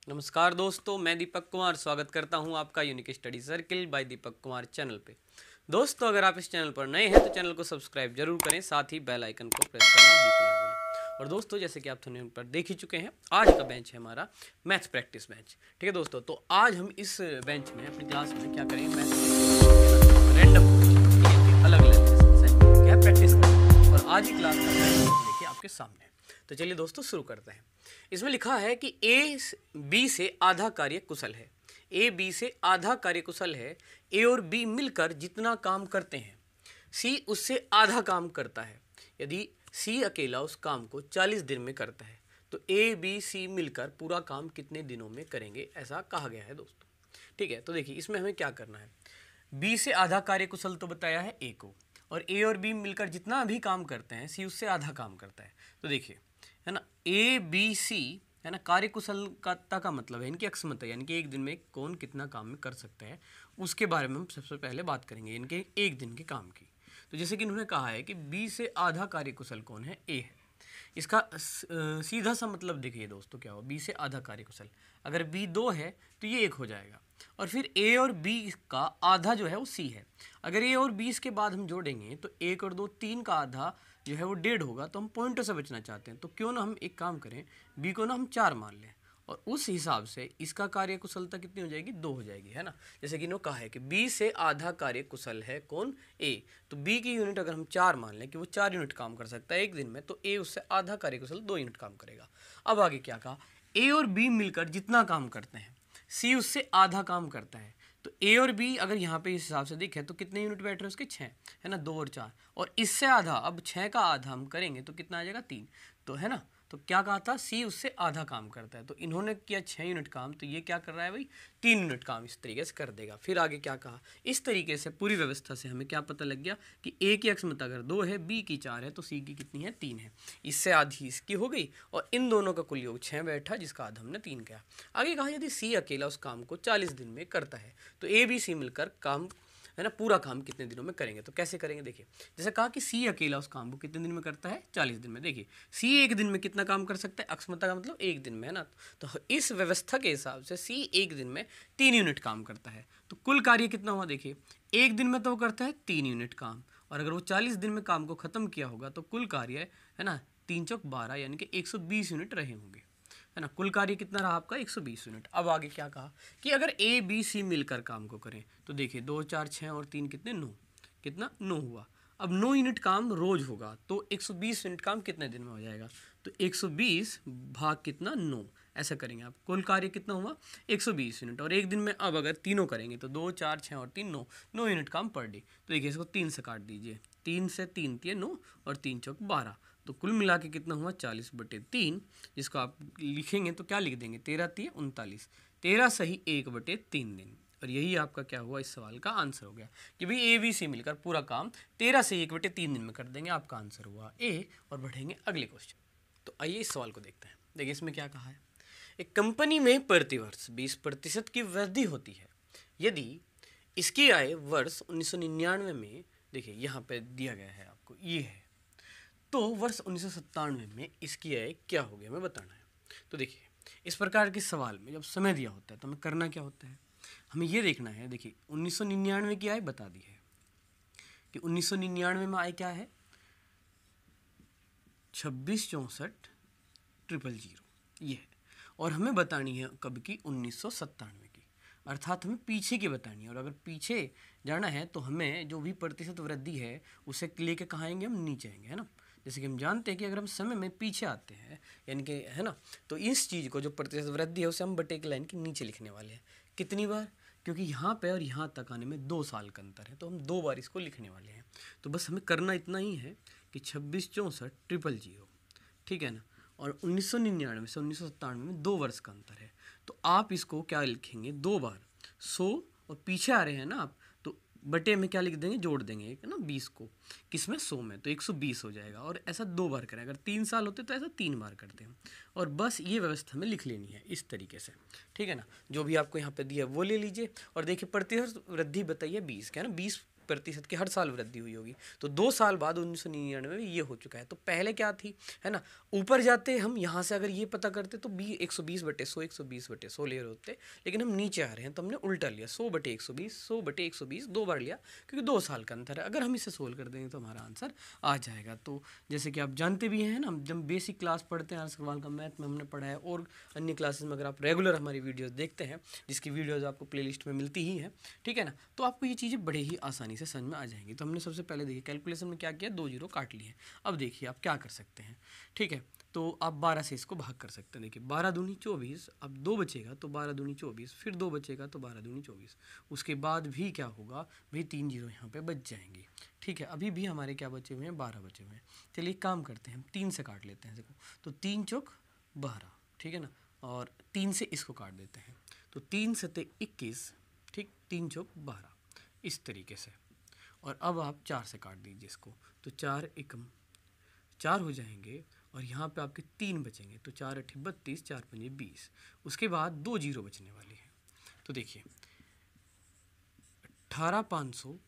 नमस्कार दोस्तों, मैं दीपक कुमार स्वागत करता हूं आपका unique study circle bye Deepak Kumar channel पे। दोस्तों, अगर आप इस चैनल पर नए हैं तो चैनल को सब्सक्राइब जरूर करें, साथ ही बेल आइकन को प्रेस करना बिल्कुल ना भूलें। और दोस्तों, जैसे कि आप थंबनेल पर देख ही चुके हैं, आज का बेंच है हमारा मैथ्स प्रैक्टिस बेंच। ठीक है दोस्तों, तो आज हम इस बेंच में अपनी क्लास में क्या करेंगे, मैथ्स रैंडम अलग अलग लेसन से क्या प्रैक्टिस करेंगे। और आज की क्लास का देखिए आपके सामने। तो चलिए दोस्तों शुरू करते हैं। इसमें लिखा है कि ए बी से आधा कार्य कुशल है। ए बी से आधा कार्य कुशल है। ए और बी मिलकर जितना काम करते हैं, सी उससे आधा काम करता है। यदि सी अकेला उस काम को 40 दिन में करता है तो ए बी सी मिलकर पूरा काम कितने दिनों में करेंगे, ऐसा कहा गया है दोस्तों। ठीक है, तो देखिए इसमें हमें क्या करना है। बी से आधा कार्य कुशल तो बताया है ए को, और बी मिलकर जितना भी काम करते हैं सी उससे आधा काम करता है। तो देखिए है ना, ए बी सी है ना, कार्यकुशलता का मतलब है इनकी अक्षमता, यानी कि एक दिन में कौन कितना काम में कर सकता है, उसके बारे में हम सबसे पहले बात करेंगे, इनके एक दिन के काम की। तो जैसे कि इन्होंने कहा है कि बी से आधा कार्यकुशल कौन है, ए है। इसका सीधा सा मतलब देखिए दोस्तों क्या हो, बी से आधा कार्यकुशल, अगर बी 2 है तो ये 1 हो जाएगा। और फिर ए और बी का आधा जो है वो सी है। अगर ए और 20 के बाद हम जोड़ेंगे तो 1 और 2 3 का आधा जो है वो 1.5 होगा। तो हम पॉइंटों से बचना चाहते हैं, तो क्यों ना हम एक काम करें, बी को ना हम 4 मान लें, और उस हिसाब से इसका कार्य कुशलता कितनी हो जाएगी, 2 हो जाएगी, है ना। जैसे कि इन्होंने कहा है कि बी से आधा कार्य कुशल है कौन, ए। तो बी की यूनिट अगर हम 4 मान लें कि वो 4 यूनिट काम कर सकता है एक दिन में, तो ए उससे आधा कार्य कुशल 2 यूनिट काम करेगा। अब आगे क्या कहा, ए और बी मिलकर जितना काम करते हैं सी उससे आधा काम करता है। तो ए और बी अगर यहाँ पे इस हिसाब से देखें तो कितने यूनिट बैठ रहे हैं उसके, 6 है ना, 2 और 4, और इससे आधा, अब 6 का आधा हम करेंगे तो कितना आ जाएगा, 3। तो है ना, तो क्या कहा था, सी उससे आधा काम करता है, तो इन्होंने किया 6 यूनिट काम, तो ये क्या कर रहा है भाई, 3 यूनिट काम इस तरीके से कर देगा। फिर आगे क्या कहा, इस तरीके से पूरी व्यवस्था से हमें क्या पता लग गया कि ए की अक्षमता अगर 2 है, बी की 4 है, तो सी की कितनी है, 3 है। इससे आधी इसकी हो गई, और इन दोनों का कुल योग 6 बैठा, जिसका आधा हमने 3 किया। आगे कहा यदि सी अकेला उस काम को 40 दिन में करता है तो ए बी सी मिलकर काम है ना, पूरा काम कितने दिनों में करेंगे। तो कैसे करेंगे, देखिए जैसे कहा कि सी अकेला उस काम को कितने दिन में करता है, 40 दिन में। देखिए सी एक दिन में कितना काम कर सकता है, अक्षमता का मतलब एक दिन में, है ना। तो इस व्यवस्था के हिसाब से सी एक दिन में 3 यूनिट काम करता है। तो कुल कार्य कितना हुआ, देखिए एक दिन में तो वो करता है 3 यूनिट काम, और अगर वो 40 दिन में काम को खत्म किया होगा तो कुल कार्य है ना 3 चौक 12, यानी कि 120 यूनिट रहे होंगे, है ना। कुल कार्य कितना रहा आपका, 120 यूनिट। अब आगे क्या कहा कि अगर ए बी सी मिलकर काम को करें, तो देखिए 2 4 6 और 3 कितने, 9, कितना 9 हुआ। अब 9 यूनिट काम रोज होगा, तो 120 यूनिट काम कितने दिन में हो जाएगा, तो 120 भाग कितना, 9, ऐसा करेंगे आप। कुल कार्य कितना हुआ, 120 यूनिट, और एक दिन में अब अगर तीनों करेंगे तो 2 4 6 और 3 9, 9 यूनिट काम पर डे। तो देखिए इसको 3 से काट दीजिए, 3 से 3 दिए 9, और 3 चौक 12, तो कुल मिला के कितना हुआ, 40/3, जिसको आप लिखेंगे तो क्या लिख देंगे, 13 3 39, 13 सही 1/3 दिन। और यही आपका क्या हुआ, इस सवाल का आंसर हो गया कि भाई ए बी सी मिलकर पूरा काम 13 से 1/3 दिन में कर देंगे। आपका आंसर हुआ ए। और बढ़ेंगे अगले क्वेश्चन। तो आइए इस सवाल को देखते हैं। देखिए इसमें क्या कहा है, एक कंपनी में प्रतिवर्ष 20% की वृद्धि होती है यदि इसकी आय वर्ष 1999 में, देखिए यहाँ पे दिया गया है आपको, ये है, तो वर्ष 1997 में इसकी आय क्या हो गया हमें बताना है। तो देखिए इस प्रकार के सवाल में जब समय दिया होता है तो हमें करना क्या होता है, हमें ये देखना है। देखिए 1999 की आय बता दी है कि 1999 में आय क्या है, 2664,000 ये है, और हमें बतानी है कब की, 1997 की, अर्थात हमें पीछे की बतानी है। और अगर पीछे जाना है तो हमें जो भी प्रतिशत वृद्धि है उसे लेके कहाँ आएंगे, हम नीचे आएंगे, है ना। जैसे कि हम जानते हैं कि अगर हम समय में पीछे आते हैं, यानी कि है ना, तो इस चीज़ को जो प्रतिशत वृद्धि है उसे हम बटे की लाइन के नीचे लिखने वाले हैं। कितनी बार, क्योंकि यहाँ पे और यहाँ तक आने में 2 साल का अंतर है, तो हम 2 बार इसको लिखने वाले हैं। तो बस हमें करना इतना ही है कि 2664,000, ठीक है ना, और 1999 से 1997 में 2 वर्ष का अंतर है। तो आप इसको क्या लिखेंगे, 2 बार 100, और पीछे आ रहे हैं ना आप, तो बटे में क्या लिख देंगे, जोड़ देंगे है ना 20 को, किसमें 100 में, तो 120 हो जाएगा। और ऐसा 2 बार करें, अगर 3 साल होते तो ऐसा 3 बार करते हैं। और बस ये व्यवस्था में लिख लेनी है इस तरीके से, ठीक है ना। जो भी आपको यहाँ पे दिया है वो ले लीजिए। और देखिए प्रतिशत वृद्धि बताइए 20, क्या है ना, 20 प्रतिशत की हर साल वृद्धि हुई होगी। तो 2 साल बाद 1999 में ये हो चुका है। तो पहले क्या थी, है ना, ऊपर जाते हम यहाँ से अगर ये पता करते तो 120/100 120/100 ले रहे होते, लेकिन हम नीचे आ रहे हैं तो हमने उल्टा लिया, 100/120 100/120 2 बार लिया, क्योंकि 2 साल का अंतर है। अगर हम इसे सोल्व कर देंगे तो हमारा आंसर आ जाएगा। तो जैसे कि आप जानते भी हैं ना, जब बेसिक क्लास पढ़ते हैं, सवाल का मैथ में हमने पढ़ा है, और अन्य क्लासेस में अगर आप रेगुलर हमारी वीडियोस देखते हैं, जिसकी वीडियोस आपको प्लेलिस्ट में मिलती ही है, ठीक है ना, तो आपको ये चीज़ें बड़े ही आसानी से समझ में आ जाएंगी। तो हमने सबसे पहले देखिए कैलकुलेशन में क्या किया, 2 जीरो काट लिए। अब देखिए आप क्या कर सकते हैं, ठीक है, तो आप 12 से इसको भाग कर सकते हैं। देखिए 12 दूनी 24, अब 2 बचेगा तो 12 दूनी 24, फिर 2 बचेगा तो 12 दूनी 24। उसके बाद भी क्या होगा भाई, 3 जीरो यहाँ पे बच जाएंगे, ठीक है। अभी भी हमारे क्या बचे हुए हैं, 12 बचे हुए हैं। चलिए काम करते हैं, हम 3 से काट लेते हैं देखो, तो 3 चौक 12, ठीक है ना, और 3 से इसको काट देते हैं, तो 3 सते 21, ठीक, 3 चौक 12, इस तरीके से। और अब आप 4 से काट दीजिए इसको, तो 4 एकम 4 हो जाएंगे, और यहाँ पे आपके 3 बचेंगे, तो 4 अट्ठे 32, 4 पंजे 20। उसके बाद 2 जीरो बचने वाली है। तो देखिए 18,500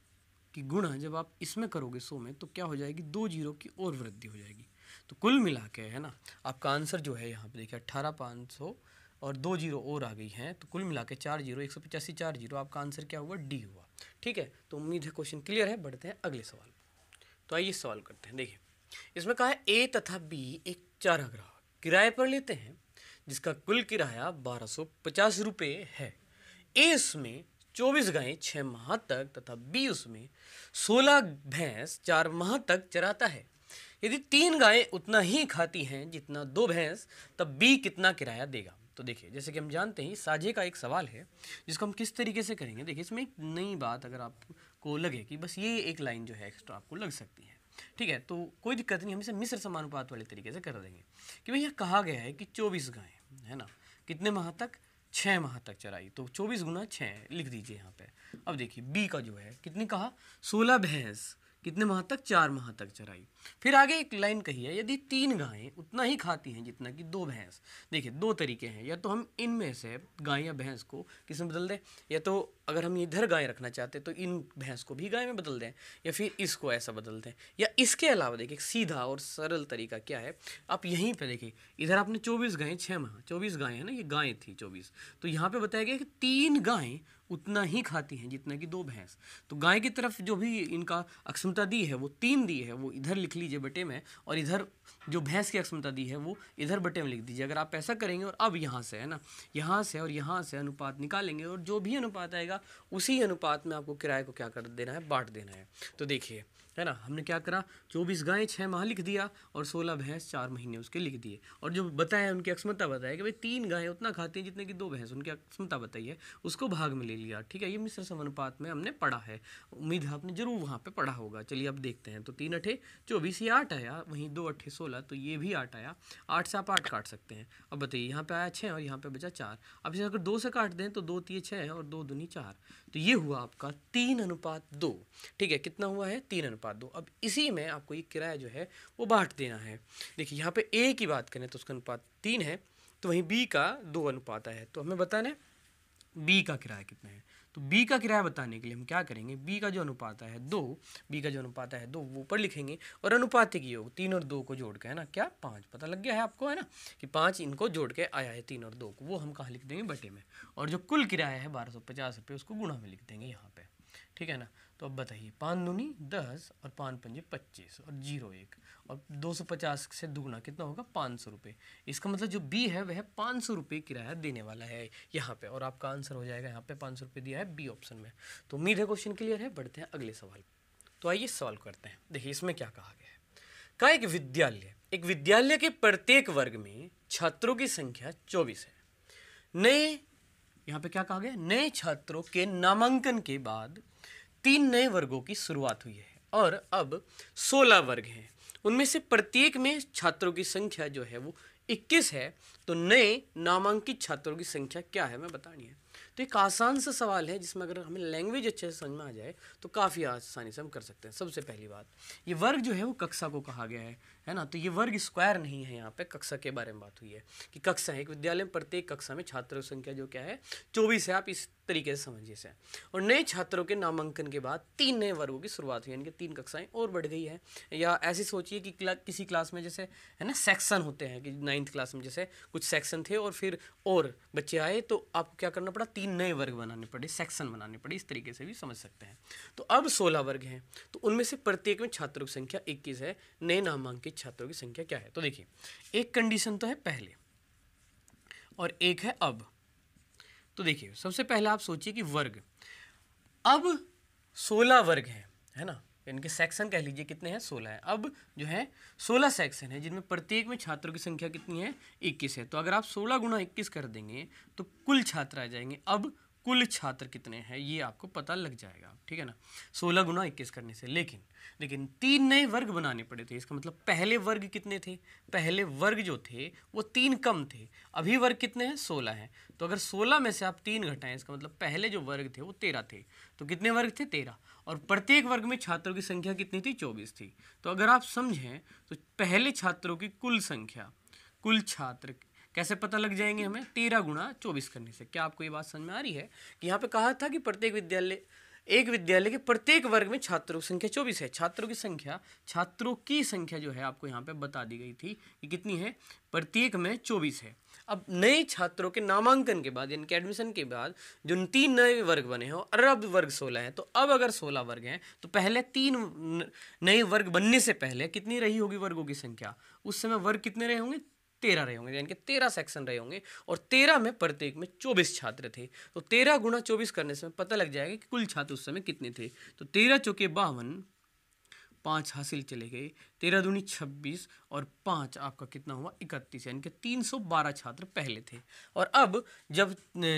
की गुणा जब आप इसमें करोगे 100 में, तो क्या हो जाएगी, 2 जीरो की और वृद्धि हो जाएगी। तो कुल मिला के, है ना, आपका आंसर जो है यहाँ पे देखिए 18,500 और 2 जीरो और आ गई हैं, तो कुल मिला के 4 जीरो 185 4 जीरो, आपका आंसर क्या हुआ, डी हुआ, ठीक है। तो उम्मीद है क्वेश्चन क्लियर है। बढ़ते हैं अगले सवाल। तो आइए सवाल करते हैं। देखिए इसमें कहा है ए तथा बी एक चारागाह किराए पर लेते हैं, जिसका कुल किराया 1250 रुपये है। ए उसमें 24 गायें 6 माह तक तथा बी उसमें 16 भैंस 4 माह तक चराता है। यदि 3 गायें उतना ही खाती हैं जितना 2 भैंस, तब बी कितना किराया देगा। तो देखिए जैसे कि हम जानते हैं साझे का एक सवाल है, जिसको हम किस तरीके से करेंगे। देखिए इसमें एक नई बात अगर आपको लगे कि बस ये एक लाइन जो है एक्स्ट्रा आपको लग सकती है, ठीक है, तो कोई दिक्कत नहीं, हम इसे मिश्र समानुपात वाले तरीके से कर देंगे कि भैया कहा गया है कि 24 गायें, है ना, कितने माह तक, 6 माह तक चराई, तो 24 गुना 6 लिख दीजिए यहाँ पे। अब देखिए बी का जो है कितनी कहा, 16 भैंस कितने माह तक, 4 माह तक चराई। फिर आगे एक लाइन कही है, यदि 3 गायें उतना ही खाती हैं जितना कि 2 भैंस। देखिए 2 तरीके हैं, या तो हम इनमें से गाय या भैंस को किस में बदल दें, या तो अगर हम इधर गाय रखना चाहते हैं तो इन भैंस को भी गाय में बदल दें, या फिर इसको ऐसा बदल दें, या इसके अलावा देखिए सीधा और सरल तरीका क्या है, आप यहीं पे देखिए इधर आपने 24 गायें 6 माह, 24 गायें है ना, ये गायें थी 24, तो यहाँ पे बताया गया कि 3 गायें उतना ही खाती हैं जितना कि 2 भैंस। तो गाय की तरफ जो भी इनका अक्षमता दी है वो 3 दी है, वो इधर लिख लीजिए बटे में, और इधर जो भैंस की अक्षमता दी है वो इधर बटे में लिख दीजिए। अगर आप ऐसा करेंगे और अब यहाँ से, है ना, यहाँ से और यहाँ से अनुपात निकालेंगे, और जो भी अनुपात आएगा उसी अनुपात में आपको किराए को क्या कर देना है, बांट देना है। तो देखिए, है ना, हमने क्या करा, 24 गायें 6 माह लिख दिया और 16 भैंस 4 महीने उसके लिख दिए, और जो बताया उनकी अक्षमता बताया कि भाई 3 गायें उतना खाती हैं जितने कि 2 भैंस, उनकी अक्षमता बताई है, उसको भाग में ले लिया, ठीक है। ये मिश्र समानुपात में हमने पढ़ा है, उम्मीद है आपने जरूर वहाँ पे पढ़ा होगा। चलिए अब देखते हैं, तो 3 अठे 24, ये 8 आया, वहीं 2 अठे 16, तो ये भी 8 आया, 8 से आप 8 काट सकते हैं। अब बताइए यहाँ पे आया 6 और यहाँ पे बचा 4। अब इसे अगर 2 से काट दें तो 2 तिये 6 और 2 दूनी 4, तो ये हुआ आपका 3:2, ठीक है। कितना हुआ है, 3:2। अब इसी में आपको ये किराया जो है वो बांट देना है। देखिए यहाँ पे ए की बात करें तो उसका अनुपात 3 है, तो वहीं बी का 2 अनुपात है, तो हमें बताना है बी का किराया कितना है। तो बी का किराया बताने के लिए हम क्या करेंगे, बी का जो अनुपात है 2, बी का जो अनुपात है 2 वो ऊपर लिखेंगे, और अनुपातिक योग 3 और 2 को जोड़ के, है ना, क्या 5 पता लग गया है आपको, है ना, कि 5 इनको जोड़ के आया है 3 और 2 को, वो हम कहाँ लिख देंगे, बटे में। और जो कुल किराया है 1250 रुपये उसको गुणा में लिख देंगे यहाँ पे, ठीक है ना। तो अब बताइए 5 दूनी 10 और 5 पंजे 25 और 0 1, और 250 से दुगना कितना होगा, 500 रुपये। इसका मतलब जो बी है वह 500 रुपये किराया देने वाला है यहाँ पे, और आपका आंसर हो जाएगा यहाँ पे 500 रुपये दिया है बी ऑप्शन में। तो उम्मीद है क्वेश्चन क्लियर है। बढ़ते हैं अगले सवाल। तो आइए सवाल करते हैं। देखिए इसमें क्या कहा गया है, कहा एक विद्यालय के प्रत्येक वर्ग में छात्रों की संख्या 24 है। नए, यहाँ पे क्या कहा गया, नए छात्रों के नामांकन के बाद 3 नए वर्गों की शुरुआत हुई है, और अब 16 वर्ग हैं। उनमें से प्रत्येक में छात्रों की संख्या जो है वो 21 है। तो नए नामांकित छात्रों की संख्या क्या है, हमें बतानी है। तो एक आसान सा सवाल है जिसमें अगर हमें लैंग्वेज अच्छे से समझ में आ जाए तो काफ़ी आसानी से हम कर सकते हैं। सबसे पहली बात, ये वर्ग जो है वो कक्षा को कहा गया है ना। तो ये वर्ग स्क्वायर नहीं है, यहाँ पे कक्षा के बारे में बात हुई है कि कक्षा है, एक विद्यालय में प्रत्येक कक्षा में छात्रों की संख्या जो क्या है 24 है। आप इस तरीके से समझिए इसे। और नए छात्रों के नामांकन के बाद 3 नए वर्गों की शुरुआत हुई, यानी कि 3 कक्षाएं और बढ़ गई है। या ऐसे सोचिए कि किसी क्लास में जैसे है ना सेक्शन होते हैं कि 9th क्लास में जैसे कुछ सेक्शन थे और फिर और बच्चे आए तो आपको क्या करना पड़ा, 3 नए वर्ग बनाने पड़े, सेक्शन बनाने पड़े। इस तरीके से भी समझ सकते हैं। तो अब 16 वर्ग हैं, तो उनमें से प्रत्येक में छात्रों की संख्या 21 है। नए नामांकित छात्रों की संख्या क्या है? तो देखिए, एक कंडीशन तो है पहले और एक है अब। तो देखिए, सबसे पहले आप सोचिए कि वर्ग, अब 16 वर्ग है ना, इनके सेक्शन कह लीजिए कितने हैं, 16 है। अब जो है 16 सेक्शन है जिनमें प्रत्येक में छात्रों की संख्या कितनी है, 21 है। तो अगर आप 16 गुणा 21 कर देंगे तो कुल छात्र आ जाएंगे। अब कुल छात्र कितने हैं ये आपको पता लग जाएगा, ठीक है ना, 16 गुणा 21 करने से। लेकिन 3 नए वर्ग बनाने पड़े थे। इसका मतलब पहले वर्ग कितने थे, पहले वर्ग जो थे वो 3 कम थे। अभी वर्ग कितने हैं, 16 हैं। तो अगर 16 में से आप 3 घटाएं, इसका मतलब पहले जो वर्ग थे वो 13 थे। तो कितने वर्ग थे, 13। और प्रत्येक वर्ग में छात्रों की संख्या कितनी थी, 24 थी। तो अगर आप समझें तो पहले छात्रों की कुल संख्या, कुल छात्र कैसे पता लग जाएंगे हमें, 13 गुणा 24 करने से। क्या आपको ये बात समझ में आ रही है कि यहाँ पे कहा था कि प्रत्येक विद्यालय, एक विद्यालय के प्रत्येक वर्ग में छात्रों की संख्या 24 है। छात्रों की संख्या जो है आपको यहाँ पे बता दी गई थी कि कितनी है, प्रत्येक में 24 है। अब नए छात्रों के नामांकन के बाद यानी कि एडमिशन के बाद जो 3 नए वर्ग बने हैं और अब वर्ग 16 है। तो अब अगर 16 वर्ग हैं तो पहले 3 नए वर्ग बनने से पहले कितनी रही होगी वर्गों की संख्या, उस समय वर्ग कितने रहे होंगे, 13 रहे होंगे, यानी कि 13 सेक्शन रहे होंगे। और 13 में प्रत्येक में 24 छात्र थे। तो 13 गुणा 24 करने से पता लग जाएगा कि कुल छात्र उस समय कितने थे। तो 13 चौके 52, 5 हासिल चले गए, 13 दूनी 26 और 5 आपका कितना हुआ, 31, यानी कि 312 छात्र पहले थे। और अब जब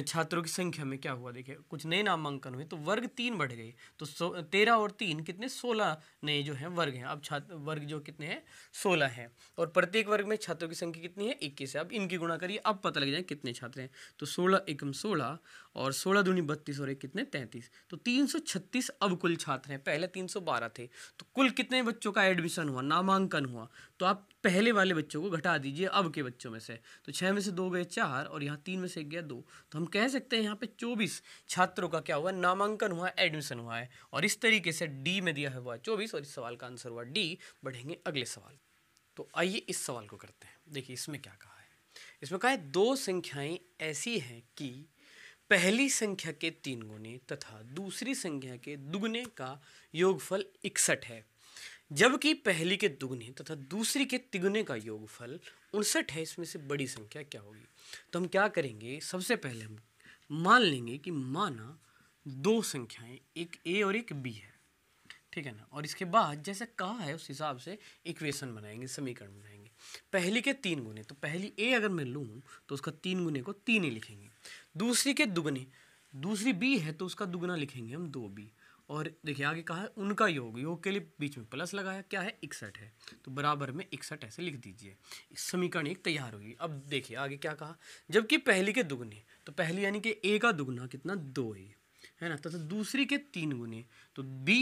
छात्रों की संख्या में क्या हुआ, देखिए कुछ नए नामांकन हुए तो वर्ग 3 बढ़ गए। तो 13 और 3 कितने, 16 नए जो हैं वर्ग हैं। अब छात्र वर्ग जो कितने हैं, 16 हैं। और प्रत्येक वर्ग में छात्रों की संख्या कितनी है, 21 है। अब इनकी गुणा करिए, अब पता लग जाए कितने छात्र हैं। तो 16 एकम 16 और 16 दूनी 32 और एक कितने, 33। तो 336 अब कुल छात्र हैं, पहले 312 थे। तो कुल कितने बच्चों का एडमिशन हुआ, नामांकन हुआ। तो आप पहले वाले बच्चों को घटा दीजिए अब के बच्चों में से। तो 6 में से 2 गए 4 और यहाँ 3 में से 1 गया 2। तो हम कह सकते हैं यहाँ पे 24 छात्रों का क्या हुआ, नामांकन हुआ, एडमिशन हुआ है। और इस तरीके से डी में दिया हुआ 24 और इस सवाल का आंसर हुआ डी। बढ़ेंगे अगले सवाल। तो आइए इस सवाल को करते हैं। देखिए इसमें क्या कहा है, इसमें कहा है 2 संख्याएं ऐसी हैं कि पहली संख्या के 3 गुने तथा दूसरी संख्या के दुगने का योगफल 61 है, जबकि पहली के दुगने तथा दूसरी के तिगुने का योगफल 59 है। इसमें से बड़ी संख्या क्या होगी? तो हम क्या करेंगे, सबसे पहले हम मान लेंगे कि माना 2 संख्याएं, एक ए और एक बी है, ठीक है ना। और इसके बाद जैसे कहा है उस हिसाब से इक्वेशन बनाएंगे, समीकरण बनाएंगे। पहली के 3 गुने, तो पहली ए अगर मैं लूँ तो उसका 3 गुने को 3 ही लिखेंगे। दूसरी के दुगने, दूसरी बी है तो उसका दुगना लिखेंगे हम 2b। और देखिए आगे कहा है उनका योग, योग के लिए बीच में प्लस लगाया, क्या है, 61 है। तो बराबर में 61 ऐसे लिख दीजिए। समीकरण एक तैयार होगी। अब देखिए आगे क्या कहा, जबकि पहली के दुगने, तो पहली यानी कि ए का दुगना कितना, 2 है ना, तथा दूसरी के 3 गुने, तो b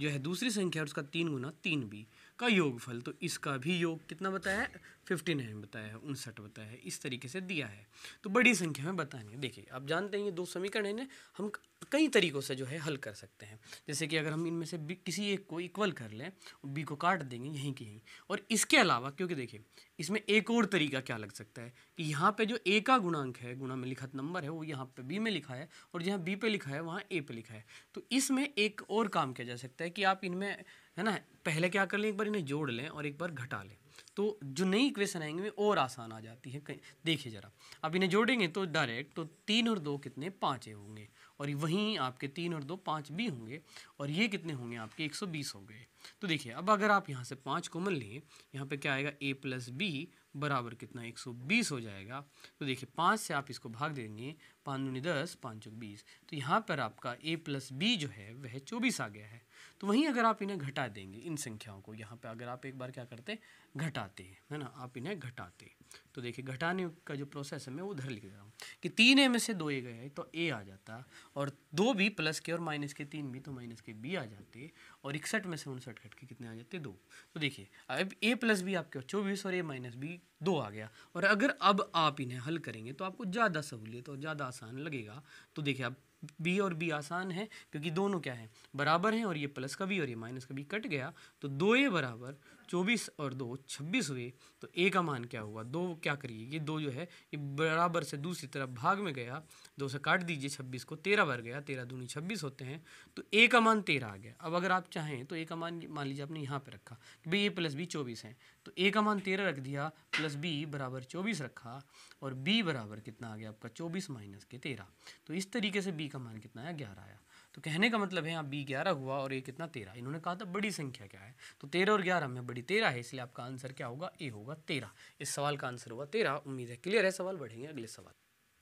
जो है दूसरी संख्या और उसका 3 गुना 3b का योगफल। तो इसका भी योग कितना बताया है, 59 बताया है, 59 बताया है। इस तरीके से दिया है। तो बड़ी संख्या में बतानी है। देखिए आप जानते हैं ये 2 समीकरण है ना, हम कई तरीक़ों से जो है हल कर सकते हैं। जैसे कि अगर हम इनमें से किसी एक को इक्वल कर लें, बी को काट देंगे यहीं की यहीं। और इसके अलावा क्योंकि देखिए इसमें एक और तरीका क्या लग सकता है कि यहाँ पे जो ए का गुणांक है, गुणा में लिखा नंबर है, वो यहाँ पे बी में लिखा है और जहाँ बी पे लिखा है वहाँ ए पे लिखा है। तो इसमें एक और काम किया जा सकता है कि आप इनमें है ना पहले क्या कर लें, एक बार इन्हें जोड़ लें और एक बार घटा लें। तो जो नई इक्वेशन आएंगे वो और आसान आ जाती है। देखिए ज़रा, आप इन्हें जोड़ेंगे तो डायरेक्ट, तो 3 और 2 कितने, 5 होंगे। और वहीं आपके 3 और 2 5 भी होंगे। और ये कितने होंगे आपके, 120 हो गए। तो देखिए अब अगर आप यहाँ से 5 कॉमन लिए, यहाँ पे क्या आएगा, a + b बराबर कितना, 120 हो जाएगा। तो देखिए 5 से आप इसको भाग देंगे, 5 दूनी 10, 5 चौक 20। तो यहाँ पर आपका a + b जो है वह 24 आ गया है। तो वहीं अगर आप इन्हें घटा देंगे, इन संख्याओं को यहाँ पे अगर आप एक बार क्या करते, घटाते हैं, है ना, आप इन्हें घटाते, तो देखिए घटाने का जो प्रोसेस है मैं उधर लिख रहा हूँ कि 3a में से 2a गया है तो a आ जाता, और 2b प्लस के और माइनस के 3b तो माइनस के b आ जाते, और 61 में से 59 कट के कितने आ जाते 2। तो देखिए अब a प्लस b आपके 24 और a माइनस b 2 आ गया। और अगर अब आप इन्हें हल करेंगे तो आपको ज़्यादा सहूलियत और ज़्यादा आसान लगेगा। तो देखिए अब b और b आसान है क्योंकि दोनों क्या है बराबर हैं, और ये प्लस का b और ये माइनस का b कट गया, तो 2a बराबर 24 और 2 26 हुए। तो a का मान क्या हुआ, 2 क्या करिए ये 2 जो है ये बराबर से दूसरी तरफ भाग में गया, 2 से काट दीजिए 26 को, 13 बार गया, 13 दूनी 26 होते हैं, तो a का मान 13 आ गया। अब अगर आप चाहें तो a का मान मान लीजिए आपने यहाँ पे रखा कि भाई a प्लस b 24 है, तो a का मान 13 रख दिया, प्लस b बराबर 24 रखा, और b बराबर कितना आ गया आपका 24 माइनस के 13। तो इस तरीके से b का मान कितना आया 11 आया। तो कहने का मतलब है यहाँ b 11 हुआ और ये कितना 13। इन्होंने कहा था बड़ी संख्या क्या है, तो 13 और 11 में बड़ी 13 है, इसलिए आपका आंसर क्या होगा, ए होगा 13। इस सवाल का आंसर हुआ 13। उम्मीद है क्लियर है। सवाल बढ़ेंगे अगले सवाल।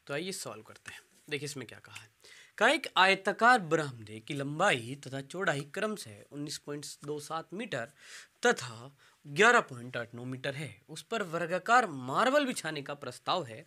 तो आइए सॉल्व करते हैं। देखिए इसमें क्या कहा है। कहा एक आयताकार बरामदे की लंबाई तथा चौड़ाई क्रमशः 19.27 मीटर तथा 11.89 मीटर है। उस पर वर्गाकार मार्बल बिछाने का प्रस्ताव है।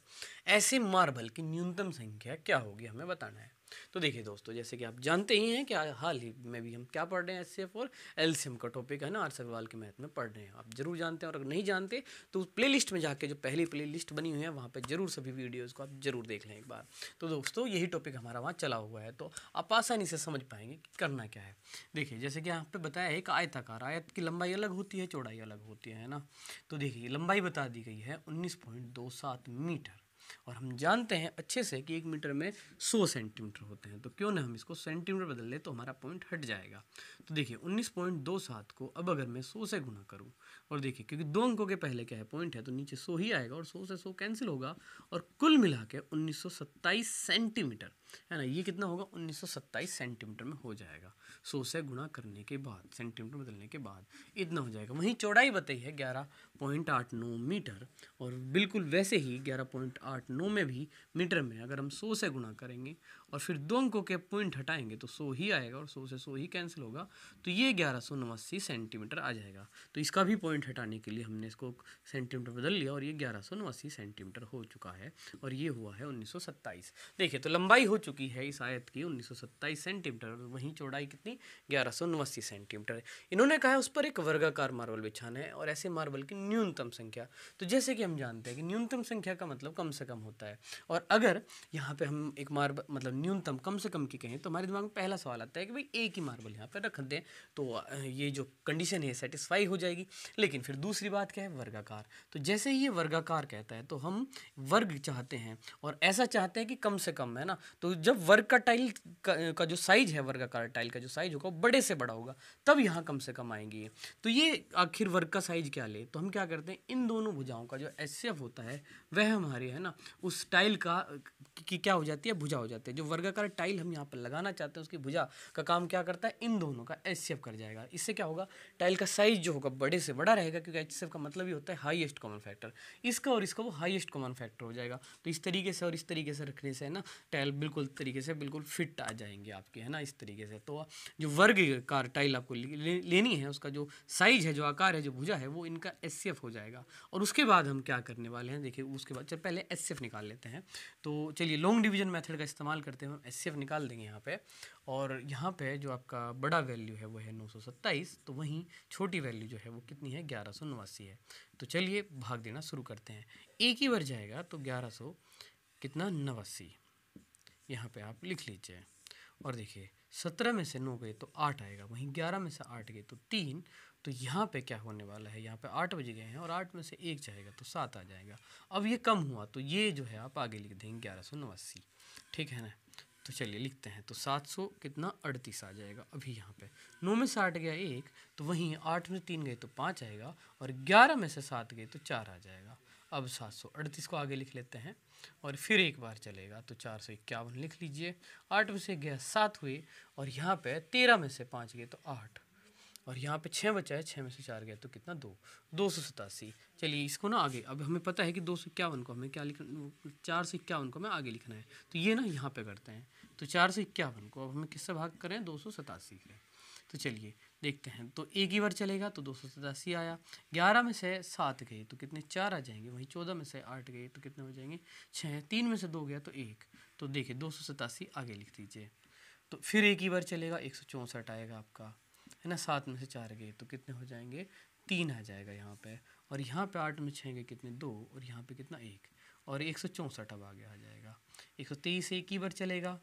ऐसे मार्बल की न्यूनतम संख्या क्या होगी, हमें बताना है। तो देखिए दोस्तों, जैसे कि आप जानते ही हैं कि हाल ही में भी हम क्या पढ़ रहे हैं, एचसीएफ और एलसीएम का टॉपिक है ना, आर्ट्स अग्रवाल के मैथ में पढ़ रहे हैं। आप जरूर जानते हैं, और अगर नहीं जानते तो उस प्लेलिस्ट में जाके जो पहली प्लेलिस्ट बनी हुई है वहाँ पे जरूर सभी वीडियोज़ को आप जरूर देख लें एक बार। तो दोस्तों यही टॉपिक हमारा वहाँ चला हुआ है, तो आप आसानी से समझ पाएंगे कि करना क्या है। देखिए जैसे कि यहाँ पे बताया है, एक आयताकार, आयत की लंबाई अलग होती है, चौड़ाई अलग होती है ना। तो देखिए लंबाई बता दी गई है 19.27 मीटर, और हम जानते हैं अच्छे से कि 1 मीटर में 100 सेंटीमीटर होते हैं। तो क्यों ना हम इसको सेंटीमीटर बदल ले, तो हमारा पॉइंट हट जाएगा। तो देखिए 19.27 को अब अगर मैं 100 से गुना करूं, और देखिए क्योंकि 2 अंकों के पहले क्या है पॉइंट है, तो नीचे 100 ही आएगा, और 100 से 100 कैंसिल होगा, और कुल मिला के 1927 सेंटीमीटर है ना। ये कितना होगा 1927 सेंटीमीटर में हो जाएगा। 100 से गुणा करने के बाद, सेंटीमीटर बदलने के बाद इतना हो जाएगा। वहीं चौड़ाई बताई है 11.89 मीटर, और बिल्कुल वैसे ही 11.89 में भी मीटर में अगर हम 100 से गुणा करेंगे और फिर 2 अंकों के पॉइंट हटाएंगे तो 100 ही आएगा, और 100 से 100 ही कैंसिल होगा, तो ये 1189 सेंटीमीटर आ जाएगा। तो इसका भी पॉइंट हटाने के लिए हमने इसको सेंटीमीटर बदल लिया, और ये 1189 सेंटीमीटर हो चुका है, और ये हुआ है 1927। देखिए तो लंबाई हो चुकी है इस आयत की 1927 सेंटीमीटर, वहीं चौड़ाई कितनी 1189 सेंटीमीटर है। इन्होंने कहा है उस पर एक वर्गाकार मार्बल बिछाना है, और ऐसे मार्बल की न्यूनतम संख्या। तो जैसे कि हम जानते हैं कि न्यूनतम संख्या का मतलब कम से कम होता है, और अगर यहाँ पे हम एक मार्बल मतलब न्यूनतम कम से कम की कहें तो हमारे दिमाग में पहला सवाल आता है कि भाई एक ही मार्बल यहाँ पे रख दें तो ये जो कंडीशन है सेटिस्फाई हो जाएगी। लेकिन फिर दूसरी बात क्या है, वर्गाकार। तो जैसे ही ये वर्गाकार कहता है तो हम वर्ग चाहते हैं, और ऐसा चाहते हैं कि कम से कम, है ना। तो जब वर्ग का टाइल का जो साइज है, वर्गाकार टाइल का जो साइज होगा वो बड़े से बड़ा होगा, तब यहाँ कम से कम आएंगी। तो ये आखिर वर्ग का साइज क्या ले, तो हम क्या करते हैं, इन दोनों भुजाओं का जो एचसीएफ होता है वह हमारे, है ना, उस टाइल का की क्या हो जाती है, भुजा हो जाती है। जो वर्गाकार टाइल हम यहाँ पर लगाना चाहते हैं उसकी भुजा का काम क्या करता है, इन दोनों का एचसीएफ कर जाएगा। इससे क्या होगा, टाइल का साइज जो होगा बड़े से बड़ा रहेगा, क्योंकि एचसीएफ का मतलब ही होता है हाईएस्ट कॉमन फैक्टर। इसका और इसका वो हाईएस्ट कॉमन फैक्टर हो जाएगा। तो इस तरीके से और इस तरीके से रखने से, है ना, टाइल बिल्कुल तरीके से बिल्कुल फिट आ जाएंगे आपके, है ना, इस तरीके से। तो जो वर्गाकार टाइल आपको लेनी है उसका जो साइज है, जो आकार है, जो भुजा है, वो इनका एचसीएफ हो जाएगा। और उसके बाद हम क्या करने वाले हैं, देखिए उसके बाद चल पहले एचसीएफ निकाल लेते हैं। तो चलिए लॉन्ग डिवीजन मेथड का इस्तेमाल करते हैं, हम एचसीएफ निकाल देंगे यहाँ पे। और यहाँ पे जो आपका बड़ा वैल्यू है वो है 927, तो वहीं छोटी वैल्यू जो है वो कितनी है 1189 है। तो चलिए भाग देना शुरू करते हैं। एक ही बार जाएगा तो 1100 कितना 89 यहाँ पे आप लिख लीजिए। और देखिए 17 में से 9 गए तो 8 आएगा, वहीं 11 में से 8 गए तो 3। तो यहाँ पे क्या होने वाला है, यहाँ पे 8 बज गए हैं और 8 में से 1 जाएगा तो 7 आ जाएगा। अब ये कम हुआ तो ये जो है आप आगे लिख देंगे 1189, ठीक है ना। तो चलिए लिखते हैं, तो 700 कितना 38 आ जाएगा। अभी यहाँ पे 9 में से 8 गया 1, तो वहीं 8 में 3 गए तो 5 आएगा, और 11 में से 7 गए तो 4 आ जाएगा। अब 738 को आगे लिख लेते हैं, और फिर एक बार चलेगा तो 451 लिख लीजिए। 8 में से गया 7 हुए, और यहाँ पे 13 में से 5 गए तो 8, और यहाँ पे 6 बचा है, 6 में से 4 गया तो कितना 2, 287। चलिए इसको ना आगे, अब हमें पता है कि 251 को हमें क्या लिखना, 451 को हमें आगे लिखना है, तो ये ना यहाँ पे करते हैं। तो 451 को अब हमें किससे भाग करें, 287 से। तो चलिए देखते हैं। तो एक ही बार चलेगा तो 287 आया, 11 में से 7 गए तो कितने 4 आ जाएंगे, वहीं 14 में से 8 गए तो कितने हो जाएंगे 6, 3 में से 2 गया तो 1, तो देखिए 287 आगे लिख दीजिए। तो फिर एक ही बार चलेगा 164 आएगा आपका, है ना, 7 में से 4 गए तो कितने हो जाएंगे 3 आ जाएगा यहाँ पे, और यहाँ पे 8 में 6 गए कितने 2, और यहाँ पे कितना 1, और 164 अब आगे आ जाएगा। 123 एक ही बार चलेगा,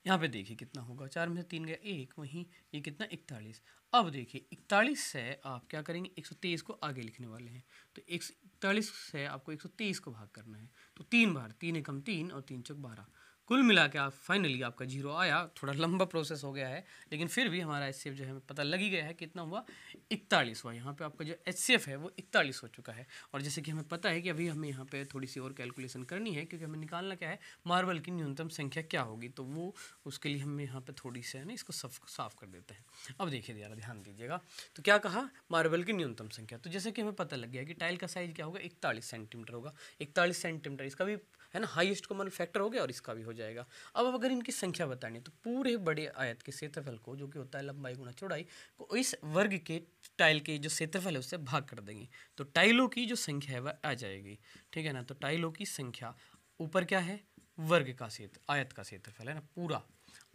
यहाँ पे देखिए कितना होगा, 4 में से 3 गया 1, वहीं ये कितना 41। अब देखिए 41 से आप क्या करेंगे 123 को आगे लिखने वाले हैं, तो 41 से आपको 123 को भाग करना है, तो 3 बार, 3 एकम 3 और 3 चौक 12, कुल मिला के आप फाइनली आपका 0 आया। थोड़ा लंबा प्रोसेस हो गया है, लेकिन फिर भी हमारा HCF जो है हमें पता लग ही गया है कितना हुआ 41 हुआ। यहाँ पे आपका जो HCF है वो 41 हो चुका है। और जैसे कि हमें पता है कि अभी हमें यहाँ पे थोड़ी सी और कैलकुलेशन करनी है, क्योंकि हमें निकालना क्या है मार्बल की न्यूनतम संख्या क्या होगी, तो वो उसके लिए हमें यहाँ पे थोड़ी सी है ना इसको साफ कर देते हैं। अब देखिए ज़रा ध्यान दीजिएगा, तो क्या कहा मार्बल की न्यूनतम संख्या, तो जैसे कि हमें पता लग गया कि टाइल का साइज क्या होगा 41 सेंटीमीटर होगा, 41 सेंटीमीटर इसका भी है ना हाईएस्ट कॉमन फैक्टर हो गया और इसका भी हो जाएगा। अब अगर इनकी संख्या बतानी है तो पूरे बड़े आयत के क्षेत्रफल को, जो कि होता है लंबाई गुना चौड़ाई को, इस वर्ग के टाइल के जो क्षेत्रफल है उससे भाग कर देंगे, तो टाइलों की जो संख्या है वह आ जाएगी। ठीक है ना, तो टाइलों की संख्या ऊपर क्या है वर्ग का क्षेत्र, आयत का क्षेत्रफल है ना, पूरा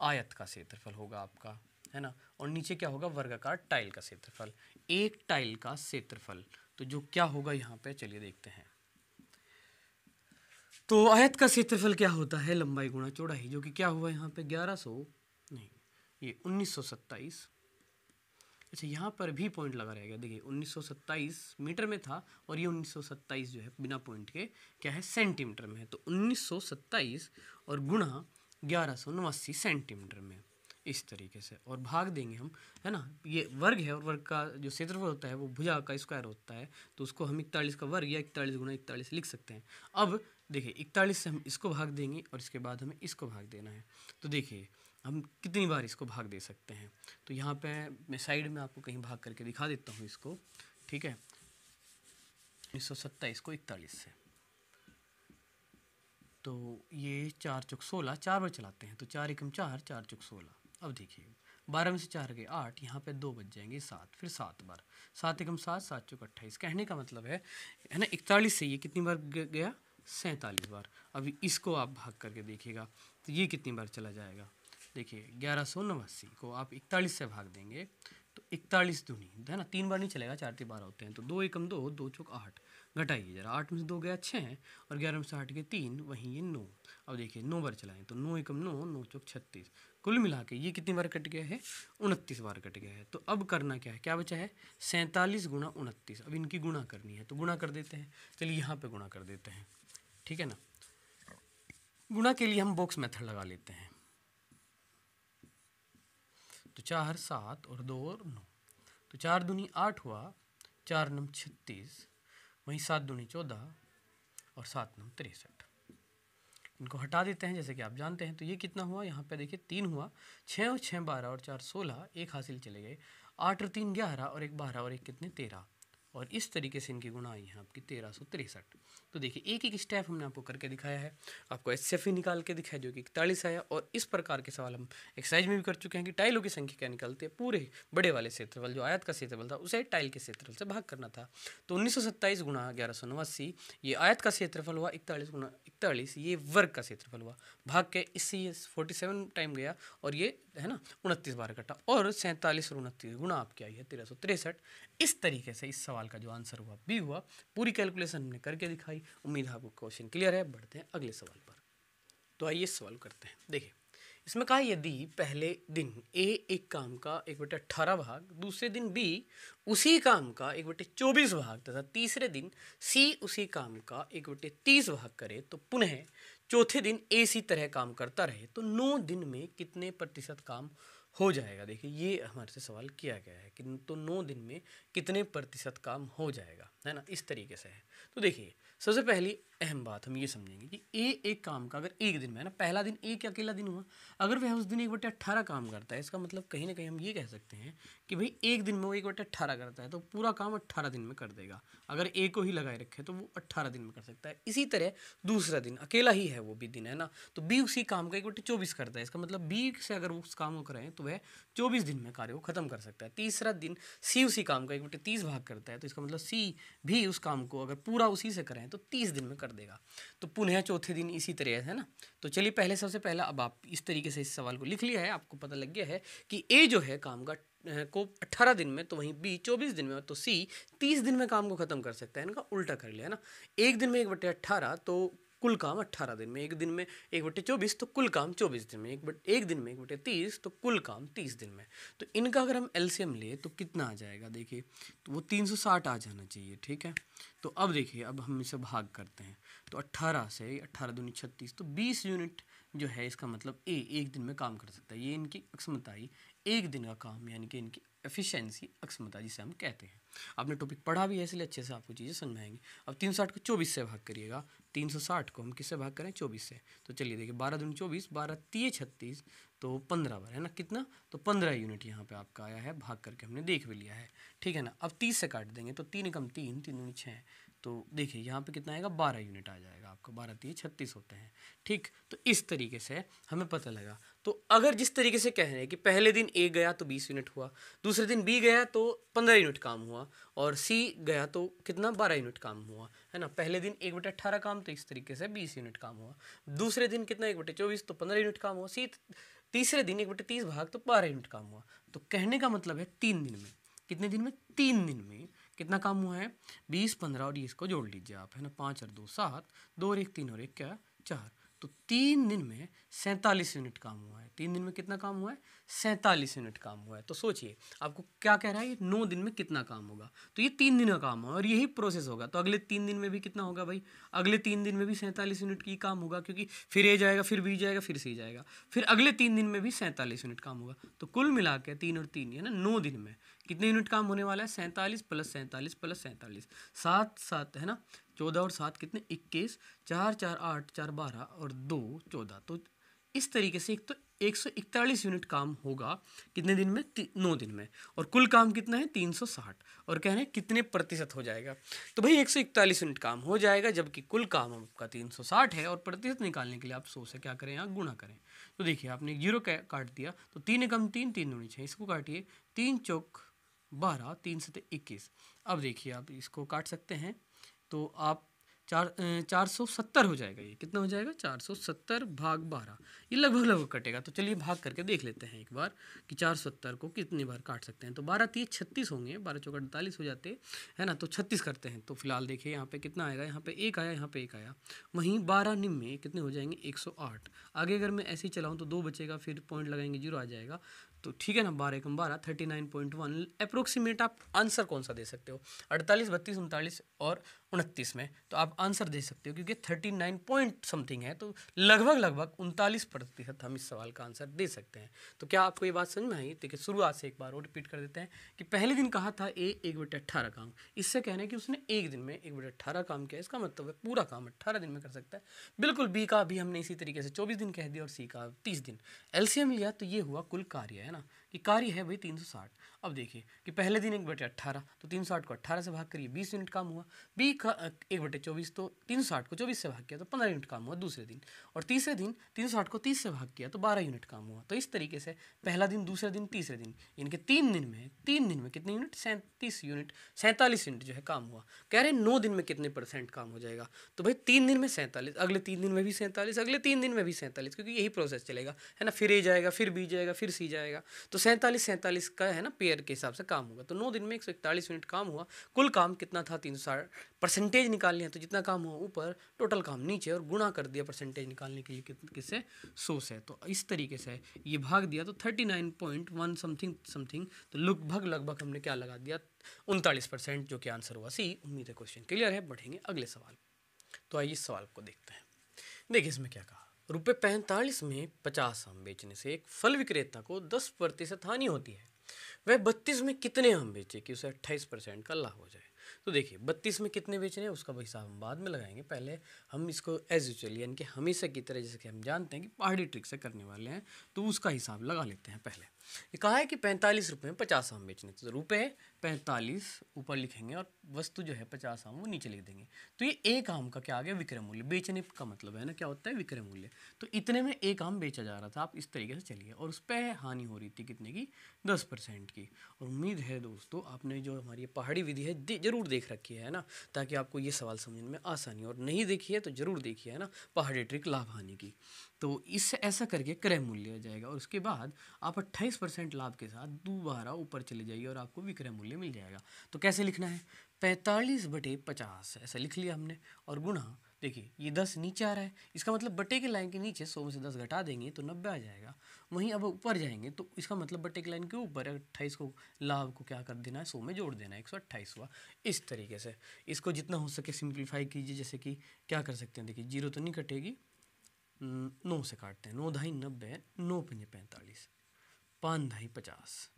आयत का क्षेत्रफल होगा आपका, है ना, और नीचे क्या होगा वर्गाकार टाइल का क्षेत्रफल, एक टाइल का क्षेत्रफल। तो जो क्या होगा यहाँ पे चलिए देखते हैं। तो आयत का क्षेत्रफल क्या होता है लंबाई गुणा चौड़ाई, जो कि क्या हुआ यहाँ पे 1100 नहीं ये 1927। अच्छा यहाँ पर भी पॉइंट लगा रहेगा, देखिए 1927 मीटर में था और ये 1927 जो है बिना पॉइंट के क्या है सेंटीमीटर में है, तो 1927 और गुणा 1189 सेंटीमीटर में, इस तरीके से, और भाग देंगे हम, है ना, ये वर्ग है और वर्ग का जो क्षेत्रफल होता है वो भुजा का स्क्वायर होता है, तो उसको हम 41 का वर्ग या 41 गुणा 41 लिख सकते हैं। अब देखिए 41 से हम इसको भाग देंगे और इसके बाद हमें इसको भाग देना है, तो देखिए हम कितनी बार इसको भाग दे सकते हैं, तो यहाँ पे मैं साइड में आपको कहीं भाग करके दिखा देता हूँ इसको। ठीक है, 1927 को 41 से, तो ये 4 चौक 16, 4 बार चलाते हैं, तो 4 एकम 4, 4 चौक 16। अब देखिए 12 में से 4 गए 8, यहाँ पे 2 बच जाएंगे 7, फिर 7 बार, 7 एकम 7, 7 चौक 28। कहने का मतलब है ना 41 से ये कितनी बार गया 47 बार। अभी इसको आप भाग करके देखिएगा तो ये कितनी बार चला जाएगा, देखिए 1189 को आप 41 से भाग देंगे तो 41 दूनी है ना, 3 बार नहीं चलेगा, 4 3 12 होते हैं, तो 2 एकम 2, 2 चौक 8, घटाइए जरा, 8 में से 2 गया 6 और 11 में से 8 गए 3, वहीं ये 9। अब देखिए 9 बार चलाएं तो 9 एकम 9, 9 चौक 36, कुल मिला के ये कितनी बार कट गया है 29 बार कट गया है। तो अब करना क्या है, क्या बचा है 47 गुणा 29, अब इनकी गुणा करनी है, तो गुणा कर देते हैं, चलिए यहाँ पे गुणा कर देते हैं। ठीक है ना, गुणा के लिए हम बॉक्स मेथड लगा लेते हैं, तो 4 7 और 2 और 9, तो 4 दूनी 8 हुआ, 4 नम 36, वहीं 7 दूनी 14 और 7 नम 63। इनको हटा देते हैं जैसे कि आप जानते हैं, तो ये कितना हुआ यहाँ पे देखिए 3 हुआ, 6 और 6 12 और 4 16, एक हासिल चले गए, 8 और 3 11 और 1 12 और 1 कितने 13, और इस तरीके से इनकी गुणा आई है आपकी 1363। तो देखिए एक एक स्टेप हमने आपको करके दिखाया है, आपको HCF ही निकाल के दिखाया जो कि 41 आया, और इस प्रकार के सवाल हम एक्सरसाइज में भी कर चुके हैं कि टाइलों की संख्या क्या निकलती है, पूरे बड़े वाले क्षेत्रफल जो आयत का क्षेत्रफल था उसे टाइल के क्षेत्रफल से भाग करना था। तो 1927 गुणा 1189 ये आयत का क्षेत्रफल हुआ, 41 गुणा 41 ये वर्ग का क्षेत्रफल हुआ, भाग के इससे 47 टाइम गया और ये है ना 29 बार कटा, और 47 और 29 गुणा आपकी आई है 1363। इस तरीके से इस सवाल का जो आंसर हुआ बी हुआ। पूरी कैलकुलेशन हमने करके दिखाई, उम्मीद है आपको क्वेश्चन क्लियर है। बढ़ते हैं अगले सवाल पर, तो आइए सवाल करते हैं। देखिए इसमें कहा यदि पहले दिन ए एक काम का 1/18 भाग, दूसरे दिन बी उसी काम का 1/24 भाग तथा तीसरे दिन सी उसी काम का 1/30 भाग करे, तो पुनः चौथे दिन ए इसी तरह काम करता रहे, तो 9 दिन में कितने प्रतिशत काम हो जाएगा। देखिए ये हमारे से सवाल किया गया है कि तो 9 दिन में कितने प्रतिशत काम हो जाएगा, है ना, इस तरीके से है। तो देखिए सबसे पहली अहम बात हम ये समझेंगे कि एक काम का अगर एक दिन में है ना, पहला दिन एक अकेला दिन हुआ, अगर वह उस दिन 1/18 काम करता है, इसका मतलब कहीं ना कहीं हम ये कह सकते हैं कि भाई एक दिन में वो 1/18 करता है तो पूरा काम 18 दिन में कर देगा। अगर एक को ही लगाए रखे तो वो 18 दिन में कर सकता है। इसी तरह दूसरा दिन अकेला ही है, वो भी दिन है ना, तो बी उसी काम का 1/24 करता है। इसका मतलब बी से अगर उस काम को करें तो वह 24 दिन में कार्य को खत्म कर सकता है। तीसरा दिन सी उसी काम का 1/30 भाग करता है, तो इसका मतलब सी भी उस काम को अगर पूरा उसी से करें तो 30 दिन में कर देगा। तो पुनः चौथे दिन इसी तरह है ना। तो चलिए पहले सबसे पहला, अब आप इस तरीके से इस सवाल को लिख लिया है, आपको पता लग गया है कि ए जो है काम का को 18 दिन में, तो वहीं बी 24 दिन में, तो सी 30 दिन में काम को खत्म कर सकता है। इनका उल्टा कर लिया है ना, एक दिन में 1/18 तो कुल काम 18 दिन में, एक दिन में 1/24 तो कुल काम 24 दिन में, एक दिन में 1/30 तो कुल काम 30 दिन में। तो इनका अगर हम एलसीएम ले तो कितना आ जाएगा, देखिए तो वो 360 आ जाना चाहिए। ठीक है, तो अब देखिए अब हम इसे भाग करते हैं, तो 18 से 18 दूनी 36, तो 20 यूनिट जो है, इसका मतलब ए एक दिन में काम कर सकता है। ये इनकी अक्षमता ही एक दिन का काम, यानी कि इनकी एफिशिएंसी अक्षमता जिसे हम कहते हैं। आपने टॉपिक पढ़ा भी है इसलिए अच्छे से आपको चीज़ें समझ में आएंगी। अब 360 को 24 से भाग करिएगा, 360 को हम किससे भाग करें, 24 से। तो चलिए देखिए 12 दूनी 24, 12 3 36, तो 15 बार है ना, कितना, तो 15 यूनिट यहाँ पे आपका आया है, भाग करके हमने देख भी लिया है। ठीक है ना, अब 30 से काट देंगे तो 3 कम 3, 3 दूनी 6, तो देखिए यहाँ पे कितना आएगा, 12 यूनिट आ जाएगा आपका, 12 3 36 होते हैं। ठीक, तो इस तरीके से हमें पता लगा। तो अगर जिस तरीके से कह रहे हैं कि पहले दिन ए गया तो 20 यूनिट हुआ, दूसरे दिन बी गया तो 15 यूनिट काम हुआ, और सी गया तो कितना, 12 यूनिट काम हुआ, है ना। पहले दिन 1/18 काम, तो इस तरीके से 20 यूनिट काम हुआ। दूसरे दिन कितना, 1/24 तो 15 यूनिट काम हुआ। तीसरे दिन 1/30 भाग तो 12 यूनिट काम हुआ। तो कहने का मतलब है 3 दिन में, कितने दिन में, 3 दिन में कितना काम हुआ है, 20 15 और 20 को जोड़ लीजिए आप, है ना, 5 और 2 7, 2 और 1 3 और 1 क्या 4, तो 3 दिन में 47 यूनिट काम हुआ है। 3 दिन में कितना काम हुआ है, 47 यूनिट काम हुआ है। तो सोचिए आपको क्या कह रहा है, 9 दिन में कितना काम होगा, तो ये 3 दिन का काम है और यही प्रोसेस होगा। तो अगले 3 दिन में भी कितना होगा भाई, अगले 3 दिन में भी 47 यूनिट की काम होगा, क्योंकि फिर ए जाएगा, फिर बी जाएगा, फिर सी जाएगा, फिर अगले 3 दिन में भी 47 यूनिट काम होगा। तो कुल मिला के 3 और 3 है ना, 9 दिन में कितने यूनिट काम होने वाला है, 47 प्लस 47 प्लस 47, 7 7 है ना, 14 और 7 कितने, 21, 4 4 8 4 12 और 2 14। तो इस तरीके से एक तो 141 यूनिट काम होगा कितने दिन में, 9 दिन में, और कुल काम कितना है 360, और कह रहे हैं कितने प्रतिशत हो जाएगा, तो भाई 141 यूनिट काम हो जाएगा, जबकि कुल काम आपका 360 है, और प्रतिशत निकालने के लिए आप 100 से क्या करें, यहाँ गुणा करें। तो देखिए आपने 0 काट दिया, तो 3 एकम 3, 3 दूनी 6, इसको काटिए, 3 चौक 12, 3 सते 21। अब देखिए आप इसको काट सकते हैं, तो आप 470 हो जाएगा। ये कितना हो जाएगा, 470 भाग 12, ये लगभग लगभग कटेगा। तो चलिए भाग करके देख लेते हैं एक बार कि 470 को कितनी बार काट सकते हैं। तो 12 3 36 होंगे, 12 चौका 48 हो जाते हैं ना, तो 36 करते हैं। तो फिलहाल देखिए यहाँ पे कितना आएगा, यहाँ पे 1 आया, यहाँ पे 1 आया, वहीं 12 निम में कितने हो जाएंगे, 108। आगे अगर मैं ऐसे ही चलाऊँ तो 2 बचेगा, फिर पॉइंट लगाएंगे 0 आ जाएगा। तो ठीक है ना, 12 एकम 12, 39.1 अप्रोक्सीमेट आप आंसर कौन सा दे सकते हो, 48 32 39 और 29 में, तो आप आंसर दे सकते हो क्योंकि 39 पॉइंट समथिंग है, तो लगभग लगभग 39% हम इस सवाल का आंसर दे सकते हैं। तो क्या आपको ये बात समझ में आई, देखिए शुरुआत से एक बार और रिपीट कर देते हैं कि पहले दिन कहा था ए 1/18 काम, इससे कहना है कि उसने एक दिन में 1/18 काम किया, इसका मतलब है पूरा काम 18 दिन में कर सकता है। बिल्कुल, बी का भी हमने इसी तरीके से 24 दिन कह दिया और सी का 30 दिन। एलसीएम लिया तो ये हुआ कुल कार्य, है ना, कि कार्य है भाई 360। अब देखिए कि पहले दिन 1/18, तो 360 को 18 से भाग करिए, 20 यूनिट काम हुआ। बी का 1/24, तो 360 को 24 से भाग किया तो 15 यूनिट काम हुआ दूसरे दिन, और तीसरे दिन 360 को 30 से भाग किया तो 12 यूनिट काम हुआ। तो इस तरीके से पहला दिन, दूसरा दिन, तीसरे दिन, इनके 3 दिन में कितने यूनिट, 47 यूनिट जो है काम हुआ। कह रहे हैं 9 दिन में कितने परसेंट काम हो जाएगा, तो भाई 3 दिन में 47, अगले 3 दिन में भी 47, अगले 3 दिन में भी 47, क्योंकि यही प्रोसेस चलेगा, है ना, फिर ए जाएगा, फिर बी जाएगा, फिर सी जाएगा, तो 47 का है ना पेयर के हिसाब से काम होगा। तो 9 दिन में 141 यूनिट काम हुआ। कुल काम कितना था, 360, परसेंटेज निकालनी है तो जितना काम हुआ ऊपर, टोटल काम नीचे, और गुणा कर दिया परसेंटेज निकालने के लिए किससे, 100 से। तो इस तरीके से ये भाग दिया तो 39.1 समथिंग, तो लगभग हमने क्या लगा दिया, 39%, जो कि आंसर हुआ सी। उम्मीद है क्वेश्चन क्लियर है। बढ़ेंगे अगले सवाल। तो आइए इस सवाल को देखते हैं। देखिए इसमें क्या कहा, ₹45 में 50 आम बेचने से एक फल विक्रेता को 10% हानि होती है। वह 32 में कितने आम बेचे कि उसे 28% का लाभ हो जाए। तो देखिए 32 में कितने बेचने हैं उसका हिसाब हम बाद में लगाएंगे, पहले हम इसको एज यूजुअल यानी कि हमेशा की तरह जैसे कि हम जानते हैं कि पहाड़ी ट्रिक से करने वाले हैं, तो उसका हिसाब लगा लेते हैं। पहले ये कहा है कि 45 रुपये में 50 आम बेचने, तो रुपये 45 ऊपर लिखेंगे और वस्तु जो है 50 आम वो नीचे लिख देंगे। तो ये एक आम का क्या आ गया, विक्रय मूल्य। बेचने का मतलब है ना क्या होता है, विक्रय मूल्य। तो इतने में एक आम बेचा जा रहा था, आप इस तरीके से चलिए, और उस पर हानि हो रही थी कितने की, 10% की। और उम्मीद है दोस्तों आपने जो हमारी पहाड़ी विधि है जरूर देख रखी है ना, ताकि आपको ये सवाल समझने में आसानी, और नहीं देखी है तो जरूर देखिए है ना पहाड़ी ट्रिक लाभ हानि की। तो इससे ऐसा करके क्रय मूल्य आ जाएगा, और उसके बाद आप 28% लाभ के साथ दोबारा ऊपर चले जाइए और आपको विक्रय मूल्य मिल जाएगा। तो कैसे लिखना है, 45/50 ऐसा लिख लिया हमने, और गुणा, देखिए ये 10 नीचे आ रहा है, इसका मतलब बटे की लाइन के नीचे 100 में से 10 घटा देंगे तो 90 आ जाएगा। वहीं अब ऊपर जाएंगे तो इसका मतलब बटे की लाइन के ऊपर 28 को, लाभ को क्या कर देना है, 100 में जोड़ देना है, 128 हुआ। इस तरीके से इसको जितना हो सके सिंप्लीफाई कीजिए। जैसे कि क्या कर सकते हैं, देखिए जीरो तो नहीं कटेगी, 9 से काटते हैं, 9 ढाई 90, 9 पंजे 45, 5 ढाई 50।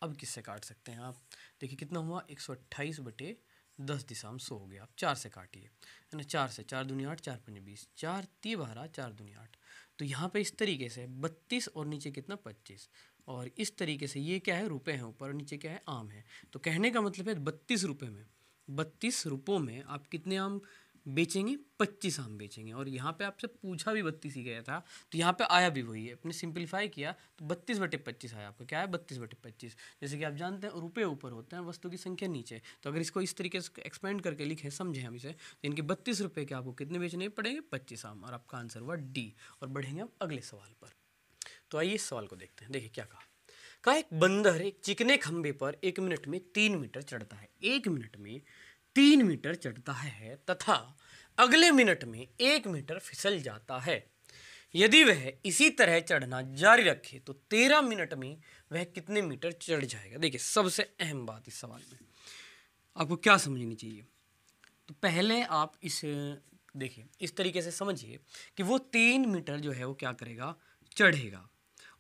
अब किससे काट सकते हैं आप, देखिए कितना हुआ, 128/10 दिशा में 100 हो गया। आप 4 से काटिए है ना, 4 से 4 दूनी 8, 4 पंजे 20, 4 ती 12, 4 दूनी 8। तो यहाँ पे इस तरीके से 32 और नीचे कितना 25, और इस तरीके से ये क्या है, रुपए हैं ऊपर और नीचे क्या है, आम है। तो कहने का मतलब है 32 रुपये में, 32 रुपयों में आप कितने आम बेचेंगे, 25 आम बेचेंगे। और यहाँ पे आपसे पूछा भी 32 ही गया था, तो यहाँ पे आया भी वही है, अपने सिंपलीफाई किया तो 32/25 आया आपका, क्या है 32/25। जैसे कि आप जानते हैं रुपये ऊपर होते हैं, वस्तु की संख्या नीचे। तो अगर इसको इस तरीके से एक्सपेंड करके लिखे, समझे हम इसे, तो इनके 32 रुपये के आपको कितने बेचने पड़ेंगे, 25 आम। और आपका आंसर हुआ डी। और बढ़ेंगे हम अगले सवाल पर। तो आइए इस सवाल को देखते हैं। देखिए क्या कहा, एक बंदर एक चिकने खंबे पर 1 मिनट में 3 मीटर चढ़ता है, 1 मिनट में 3 मीटर चढ़ता है तथा अगले मिनट में 1 मीटर फिसल जाता है। यदि वह इसी तरह चढ़ना जारी रखे तो 13 मिनट में वह कितने मीटर चढ़ जाएगा। देखिए सबसे अहम बात इस सवाल में आपको क्या समझनी चाहिए, तो पहले आप इस देखिए इस तरीके से समझिए कि वो 3 मीटर जो है वो क्या करेगा, चढ़ेगा,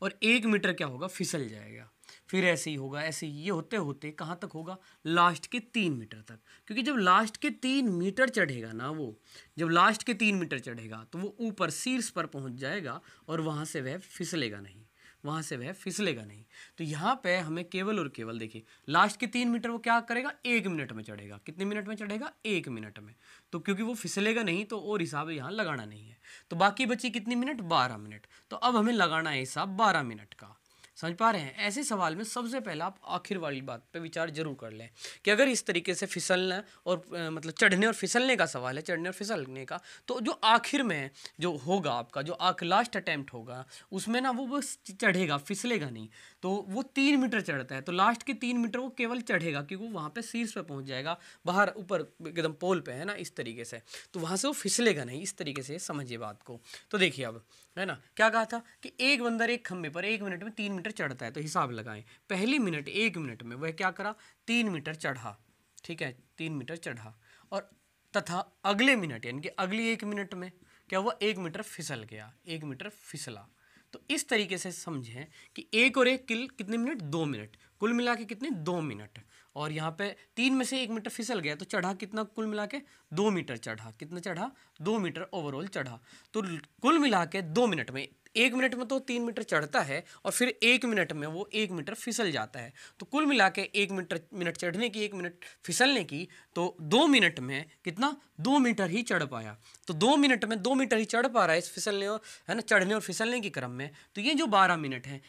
और 1 मीटर क्या होगा, फिसल जाएगा। फिर ऐसे ही होगा, ऐसे ये होते होते कहाँ तक होगा, लास्ट के 3 मीटर तक। क्योंकि जब लास्ट के 3 मीटर चढ़ेगा ना, वो जब लास्ट के 3 मीटर चढ़ेगा तो वो ऊपर शीर्ष पर पहुंच जाएगा, और वहाँ से वह फिसलेगा नहीं, वहाँ से वह फिसलेगा नहीं। तो यहाँ पे हमें केवल और केवल देखिए लास्ट के 3 मीटर वो क्या करेगा, 1 मिनट में चढ़ेगा। कितने मिनट में चढ़ेगा, 1 मिनट में। तो क्योंकि वो फिसलेगा नहीं तो और हिसाब यहाँ लगाना नहीं है। तो बाकी बची कितनी मिनट, 12 मिनट। तो अब हमें लगाना है हिसाब 12 मिनट का। समझ पा रहे हैं। ऐसे सवाल में सबसे पहला आप आखिर वाली बात पे विचार जरूर कर लें कि अगर इस तरीके से फिसलना और मतलब चढ़ने और फिसलने का सवाल है, चढ़ने और फिसलने का, तो जो आखिर में जो होगा आपका जो लास्ट अटेम्प्ट होगा उसमें ना वो बस चढ़ेगा, फिसलेगा नहीं। तो वो 3 मीटर चढ़ता है, तो लास्ट के 3 मीटर वो केवल चढ़ेगा क्योंकि वो वहाँ पे शीर्ष पे पहुँच जाएगा, बाहर ऊपर एकदम पोल पे है ना, इस तरीके से। तो वहाँ से वो फिसलेगा नहीं, इस तरीके से समझिए बात को। तो देखिए अब है ना क्या कहा था कि एक बंदर एक खंबे पर 1 मिनट में 3 मीटर चढ़ता है। तो हिसाब लगाएं, पहली मिनट 1 मिनट में वह क्या करा, 3 मीटर चढ़ा, ठीक है 3 मीटर चढ़ा, और तथा अगले मिनट यानी कि अगली 1 मिनट में क्या हुआ, 1 मीटर फिसल गया, 1 मीटर फिसला। तो इस तरीके से समझें कि एक और एक कितने मिनट, 2 मिनट, कुल मिला के कितने, 2 मिनट। और यहाँ पे 3 में से 1 मीटर फिसल गया तो चढ़ा कितना, कुल मिला के 2 मीटर चढ़ा। कितना चढ़ा, 2 मीटर ओवरऑल चढ़ा। तो कुल मिला के 2 मिनट में, 1 मिनट में तो 3 मीटर चढ़ता है और फिर 1 मिनट में वो 1 मीटर फिसल जाता है। तो कुल मिला के 1 मिनट चढ़ने की, 1 मिनट फिसलने की, तो 2 मिनट में कितना, 2 मीटर ही चढ़ पाया। तो 2 मिनट में 2 मीटर ही चढ़ पा रहा है इस फिसलने और है ना चढ़ने और फिसलने के क्रम में। तो ये जो 12 मिनट है,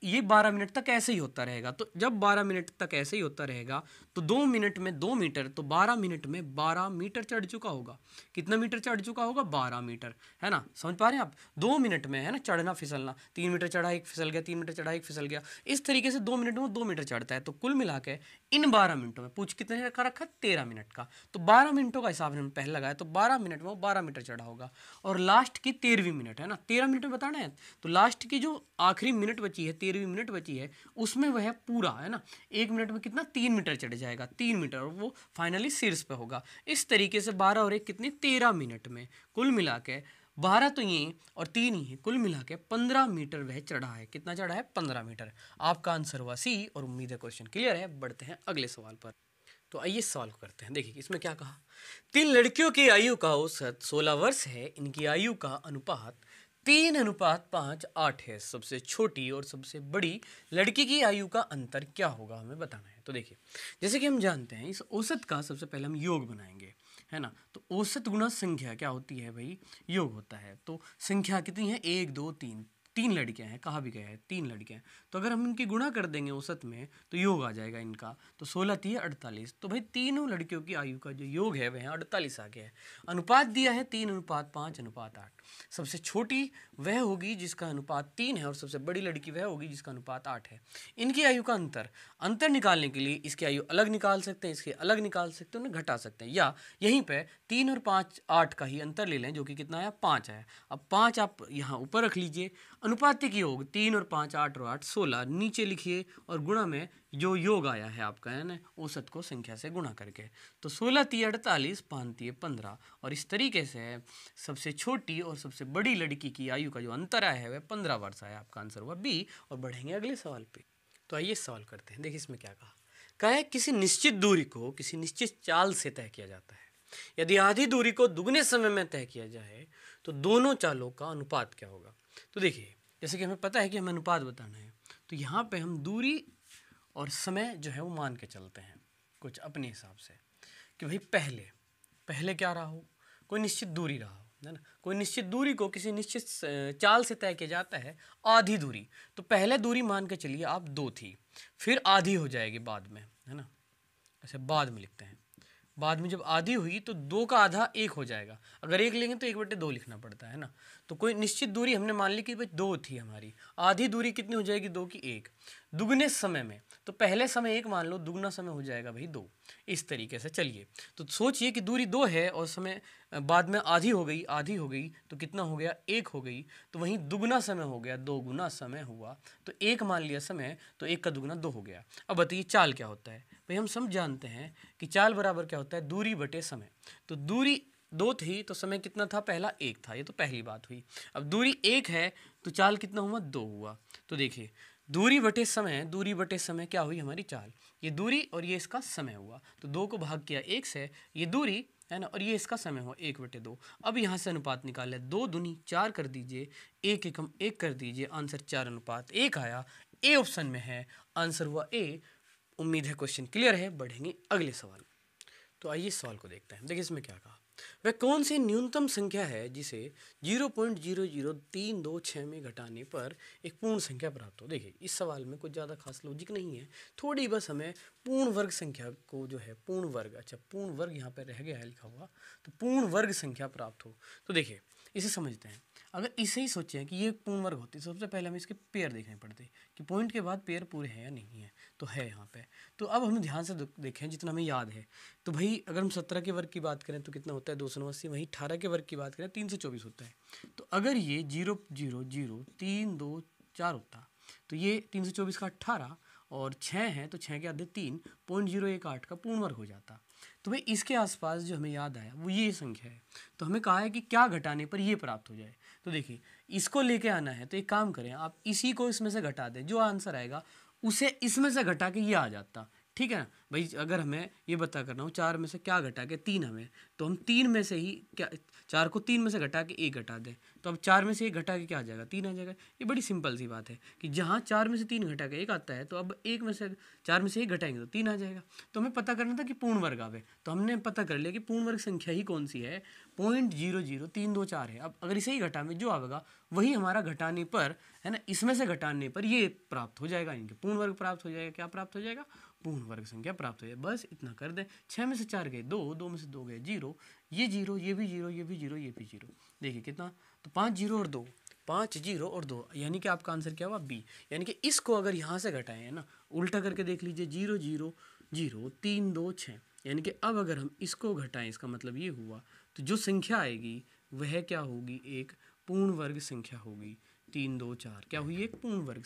ये 12 मिनट तक ऐसे ही होता रहेगा। तो जब 12 मिनट तक ऐसे ही होता रहेगा तो 2 मिनट में 2 मीटर, तो 12 मिनट में 12 मीटर चढ़ चुका होगा। कितना मीटर चढ़ चुका होगा, 12 मीटर, है ना। समझ पा रहे हैं आप, 2 मिनट में है ना चढ़ना फिसलना, 3 मीटर चढ़ा, 1 फिसल गया, 3 मीटर चढ़ा, 1 फिसल गया, इस तरीके से 2 मिनट में वो 2 मीटर चढ़ता है। तो कुल मिला के इन 12 मिनटों में पूछ कितने का रखा, 13 मिनट का। तो 12 मिनटों का हिसाब हमने पहले लगाया, तो 12 मिनट में वो 12 मीटर चढ़ा होगा। और लास्ट की 13वीं मिनट है ना, 13 मिनट में बताना है, तो लास्ट की जो आखिरी मिनट बची है, 13वीं मिनट बची है, उसमें वह पूरा है ना 1 मिनट में कितना, 3 मीटर चढ़ जाएगा, 3 मीटर, और वो फाइनली शीर्ष पे होगा। इस तरीके से 12 और 1 कितने, 13 मिनट में कुल मिला के 12 तो ये और 3 ही है, कुल मिला के 15 मीटर वह चढ़ा है। कितना चढ़ा है, 15 मीटर। आपका आंसर हुआ सी। और उम्मीद है क्वेश्चन क्लियर है। बढ़ते हैं अगले सवाल पर। तो आइए सवाल को करते हैं। देखिए इसमें क्या कहा, 3 लड़कियों की आयु का औसत 16 वर्ष है, इनकी आयु का अनुपात 3:5:8 है। सबसे छोटी और सबसे बड़ी लड़की की आयु का अंतर क्या होगा, हमें बताना है। तो देखिए जैसे कि हम जानते हैं, इस औसत का सबसे पहले हम योग बनाएंगे, है ना। तो औसत गुणा संख्या क्या होती है भाई, योग होता है। तो संख्या कितनी है, 1 2 3, 3 लड़कियां हैं, कहा भी गया है 3 लड़कियां हैं। तो अगर हम इनकी गुणा कर देंगे औसत में तो योग आ जाएगा इनका। तो 16 3 48। तो भाई तीनों लड़कियों की आयु का जो योग है वह 48 आ गया है। अनुपात दिया है 3:5:8। सबसे छोटी वह होगी जिसका अनुपात 3 है और सबसे बड़ी लड़की वह होगी जिसका अनुपात 8 है। इनकी आयु का अंतर निकालने के लिए इसकी आयु अलग निकाल सकते हैं, इसके अलग निकाल सकते हैं, उन्हें घटा सकते हैं, या यहीं पे 3 और 5 8 का ही अंतर ले लें, जो कि कितना है 5 है। अब 5 आप यहाँ ऊपर रख लीजिए। अनुपातिक योग 3 और 5 8 और 8 16 नीचे लिखिए, और गुणा में जो योग आया है आपका, है ना, औसत को संख्या से गुणा करके। तो 16 3 48, 5 3 15। और इस तरीके से सबसे छोटी और सबसे बड़ी लड़की की आयु का जो अंतर आया है वह 15 वर्ष आया। आपका आंसर हुआ बी। और बढ़ेंगे अगले सवाल पे। तो आइए सवाल करते हैं। देखिए इसमें क्या कहा है, किसी निश्चित दूरी को किसी निश्चित चाल से तय किया जाता है। यदि आधी दूरी को दुगने समय में तय किया जाए तो दोनों चालों का अनुपात क्या होगा। तो देखिए जैसे कि हमें पता है कि हमें अनुपात बताना है, तो यहाँ पे हम दूरी और समय जो है वो मान के चलते हैं कुछ अपने हिसाब से, कि भाई पहले क्या रहा हो, कोई निश्चित दूरी रहा हो, है ना। कोई निश्चित दूरी को किसी निश्चित चाल से तय किया जाता है। आधी दूरी, तो पहले दूरी मान के चलिए आप 2 थी, फिर आधी हो जाएगी बाद में, है ना। ऐसे बाद में लिखते हैं, बाद में जब आधी हुई तो 2 का आधा 1 हो जाएगा। अगर 1 लेंगे तो 1/2 लिखना पड़ता है ना। तो कोई निश्चित दूरी हमने मान ली कि भाई 2 थी हमारी, आधी दूरी कितनी हो जाएगी, 2 की 1। दुगने समय में, तो पहले समय 1 मान लो, दुगना समय हो जाएगा भाई 2। इस तरीके से चलिए, तो सोचिए कि दूरी 2 है और समय बाद में आधी हो गई तो कितना हो गया, 1 हो गई। तो वहीं दुगना समय हो गया, 2 गुना समय हुआ, तो 1 मान लिया समय, तो 1 का दुगना 2 हो गया। अब बताइए चाल क्या होता है भाई, हम सब जानते हैं कि चाल बराबर क्या होता है, दूरी बटे समय। तो दूरी 2 थी तो समय कितना था, पहला 1 था, ये तो पहली बात हुई। अब दूरी 1 है तो चाल कितना हुआ, 2 हुआ। तो देखिए दूरी बटे समय क्या हुई हमारी चाल, ये दूरी और ये इसका समय हुआ। तो 2 को भाग किया 1 से, ये दूरी है ना, और ये इसका समय हुआ 1/2। अब यहाँ से अनुपात निकाले, 2 दूनी 4 कर दीजिए, 1 एकम 1 कर दीजिए, आंसर 4:1 आया। ए ऑप्शन में है, आंसर हुआ ए। उम्मीद है क्वेश्चन क्लियर है। बढ़ेंगे अगले सवाल। तो आइए सवाल को देखते हैं। देखिए इसमें क्या कहा, वह कौन सी न्यूनतम संख्या है जिसे 0.00326 में घटाने पर एक पूर्ण संख्या प्राप्त हो। देखिए इस सवाल में कुछ ज़्यादा खास लॉजिक नहीं है, थोड़ी बस हमें पूर्ण वर्ग संख्या को जो है पूर्ण वर्ग यहाँ पर रह गया है लिखा हुआ, तो पूर्ण वर्ग संख्या प्राप्त हो। तो देखिए इसे समझते हैं। अगर इसे ही सोचें कि ये पूर्ण वर्ग होती, सबसे पहले हमें इसके पेयर देखने पड़ते कि पॉइंट के बाद पेयर पूरे हैं या नहीं है। तो है यहाँ पे। तो अब हम ध्यान से देखें जितना हमें याद है, तो भाई अगर हम 17 के वर्ग की बात करें तो कितना होता है 289। वहीं 18 के वर्ग की बात करें 324 होता है। तो अगर ये 0 0 0 3 2 4 होता तो ये 324 का 18 और 6 है तो 6 के आधे 3.018 का पूर्ण वर्ग हो जाता। तो भाई इसके आसपास जो हमें याद आया वो ये संख्या है। तो हमें कहा है कि क्या घटाने पर ये प्राप्त हो जाए। तो देखिए इसको लेके आना है तो एक काम करें, आप इसी को इसमें से घटा दें, जो आंसर आएगा उसे इसमें से घटा के ये आ जाता। ठीक है ना भाई, अगर हमें ये बता करना हो 4 में से क्या घटा के 3 हमें, तो हम 3 में से ही क्या 4 को 3 में से घटा के 1 घटा दें, तो अब 4 में से 1 घटा के क्या आ जाएगा, 3 आ जाएगा। ये बड़ी सिंपल सी बात है कि जहाँ 4 में से 3 घटा के 1 आता है, तो अब 1 में से 4 में से 1 घटाएंगे तो 3 आ जाएगा। तो हमें पता करना था कि पूर्ण वर्ग आवे, तो हमने पता कर लिया कि पूर्ण वर्ग संख्या ही कौन सी है, 0.00324 है। अब अगर इसे ही घटा में जो आएगा वही हमारा घटाने पर, है ना, इसमें से घटाने पर ये प्राप्त हो जाएगा, इनके पूर्ण वर्ग प्राप्त हो जाएगा। क्या प्राप्त हो जाएगा, पूर्ण वर्ग संख्या प्राप्त हो जाए। बस इतना कर दें। 6 में से 4 गए 2, 2 में से 2 गए 0, ये 0, ये भी 0, ये भी 0, ये भी 0। देखिए कितना, तो 5 0 और 2, 5 0 और 2, यानी कि आपका आंसर क्या हुआ, बी। यानी कि इसको अगर यहाँ से घटाएं, है ना, उल्टा करके देख लीजिए, 0 0 0 3 2 6, यानी कि अब अगर हम इसको घटाएं, इसका मतलब ये हुआ, तो जो संख्या आएगी वह क्या होगी, एक पूर्ण वर्ग संख्या होगी। 3 2 4 क्या हुई, एक पूर्ण वर्ग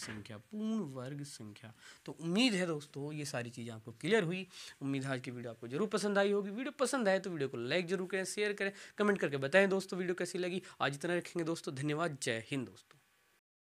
संख्या। तो उम्मीद है दोस्तों ये सारी चीज़ें आपको क्लियर हुई। उम्मीद है आज की वीडियो आपको जरूर पसंद आई होगी। वीडियो पसंद आए तो वीडियो को लाइक जरूर करें, शेयर करें, कमेंट करके बताएं दोस्तों वीडियो कैसी लगी। आज इतना रखेंगे दोस्तों, धन्यवाद, जय हिंद दोस्तों।